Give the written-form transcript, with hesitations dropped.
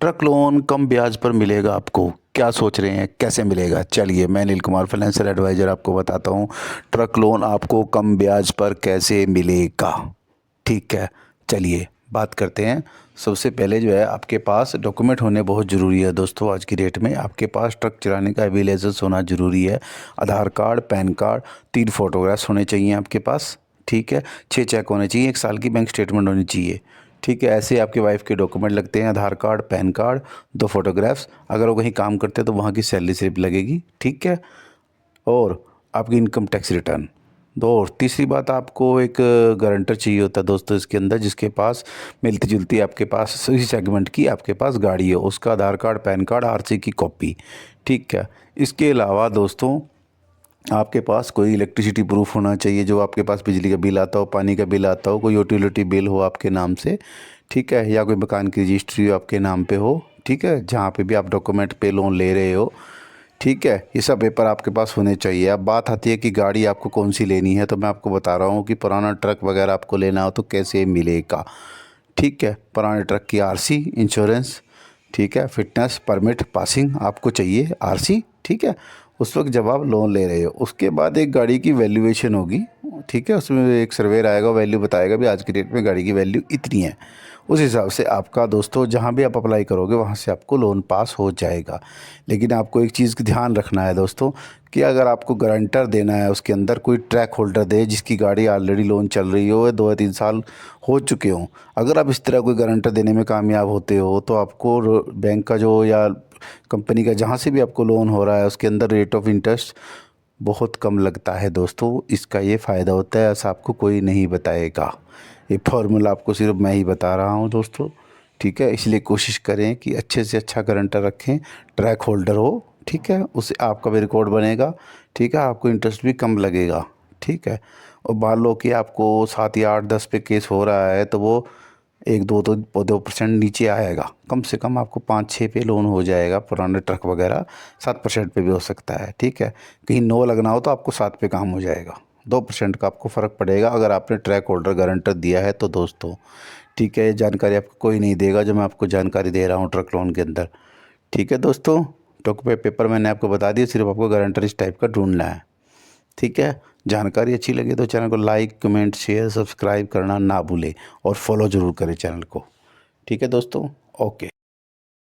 Truck loan कम ब्याज पर मिलेगा आपको। क्या सोच रहे हैं कैसे मिलेगा? चलिए मैं नील कुमार फाइनेंशियल एडवाइज़र आपको बताता हूँ ट्रक लोन आपको कम ब्याज पर कैसे मिलेगा। ठीक है, चलिए बात करते हैं। सबसे पहले जो है आपके पास डॉक्यूमेंट होने बहुत ज़रूरी है दोस्तों। आज की डेट में आपके पास ट्रक चलाने का अभी लाइसेंस होना ज़रूरी है। आधार कार्ड, पैन कार्ड, 3 फोटोग्राफ्स होने चाहिए आपके पास। ठीक है, 6 चेक होने चाहिए, 1 साल की बैंक स्टेटमेंट होनी चाहिए। ठीक है, ऐसे आपकी वाइफ के डॉक्यूमेंट लगते हैं, आधार कार्ड, पैन कार्ड, 2 फोटोग्राफ्स। अगर वो कहीं काम करते हैं तो वहाँ की सैलरी स्लिप लगेगी। ठीक है, और आपकी इनकम टैक्स रिटर्न। दो और तीसरी बात, आपको एक गारंटर चाहिए होता है दोस्तों इसके अंदर, जिसके पास मिलती जुलती आपके पास इसी सेगमेंट की आपके पास गाड़ी है, उसका आधार कार्ड, पैन कार्ड, आरसी की कॉपी। ठीक है, इसके अलावा दोस्तों आपके पास कोई इलेक्ट्रिसिटी प्रूफ होना चाहिए, जो आपके पास बिजली का बिल आता हो, पानी का बिल आता हो, कोई यूटिलिटी बिल हो आपके नाम से। ठीक है, या कोई मकान की रजिस्ट्री हो आपके नाम पे हो। ठीक है, जहाँ पे भी आप डॉक्यूमेंट पे लोन ले रहे हो। ठीक है, ये सब पेपर आपके पास होने चाहिए। अब बात आती है कि गाड़ी आपको कौन सी लेनी है, तो मैं आपको बता रहा हूँ कि पुराना ट्रक वगैरह आपको लेना हो तो कैसे मिलेगा। ठीक है, पुराने ट्रक की आरसी, इंश्योरेंस, ठीक है, फिटनेस, परमिट, पासिंग आपको चाहिए आरसी। ठीक है, उस वक्त जब आप लोन ले रहे हो उसके बाद एक गाड़ी की वैल्यूएशन होगी। ठीक है, उसमें एक सर्वेयर आएगा, वैल्यू बताएगा भी आज की डेट में गाड़ी की वैल्यू इतनी है। उस हिसाब से आपका दोस्तों जहाँ भी आप अप्लाई करोगे वहाँ से आपको लोन पास हो जाएगा। लेकिन आपको एक चीज़ का ध्यान रखना है दोस्तों कि अगर आपको गारंटर देना है उसके अंदर कोई ट्रैक होल्डर दे जिसकी गाड़ी ऑलरेडी लोन चल रही हो या 2 या 3 साल हो चुके हों। अगर आप इस तरह कोई गारंटर देने में कामयाब होते हो तो आपको बैंक का जो या कंपनी का जहाँ से भी आपको लोन हो रहा है उसके अंदर रेट ऑफ इंटरेस्ट बहुत कम लगता है दोस्तों। इसका ये फ़ायदा होता है, ऐसा आपको कोई नहीं बताएगा। ये फार्मूला आपको सिर्फ मैं ही बता रहा हूँ दोस्तों। ठीक है, इसलिए कोशिश करें कि अच्छे से अच्छा गारंटर रखें, ट्रैक होल्डर हो। ठीक है, उससे आपका भी रिकॉर्ड बनेगा। ठीक है, आपको इंटरेस्ट भी कम लगेगा। ठीक है, और मान लो कि आपको 7 या 8-10 पे केस हो रहा है तो वो 1-2% नीचे आएगा। कम से कम आपको 5-6 पे लोन हो जाएगा। पुराने ट्रक वगैरह 7% पे भी हो सकता है। ठीक है, कहीं 9 लगना हो तो आपको 7 पे काम हो जाएगा। 2% का आपको फ़र्क पड़ेगा अगर आपने ट्रैक होल्डर गारंटर दिया है तो दोस्तों। ठीक है, ये जानकारी आपको कोई नहीं देगा जो मैं आपको जानकारी दे रहा हूँ ट्रक लोन के अंदर। ठीक है दोस्तों, ट्रक पे पेपर मैंने आपको बता दिया, सिर्फ आपको गारंटर इस टाइप का ढूंढना है। ठीक है, जानकारी अच्छी लगे तो चैनल को लाइक, कमेंट, शेयर, सब्सक्राइब करना ना भूलें और फॉलो ज़रूर करें चैनल को। ठीक है दोस्तों, ओके।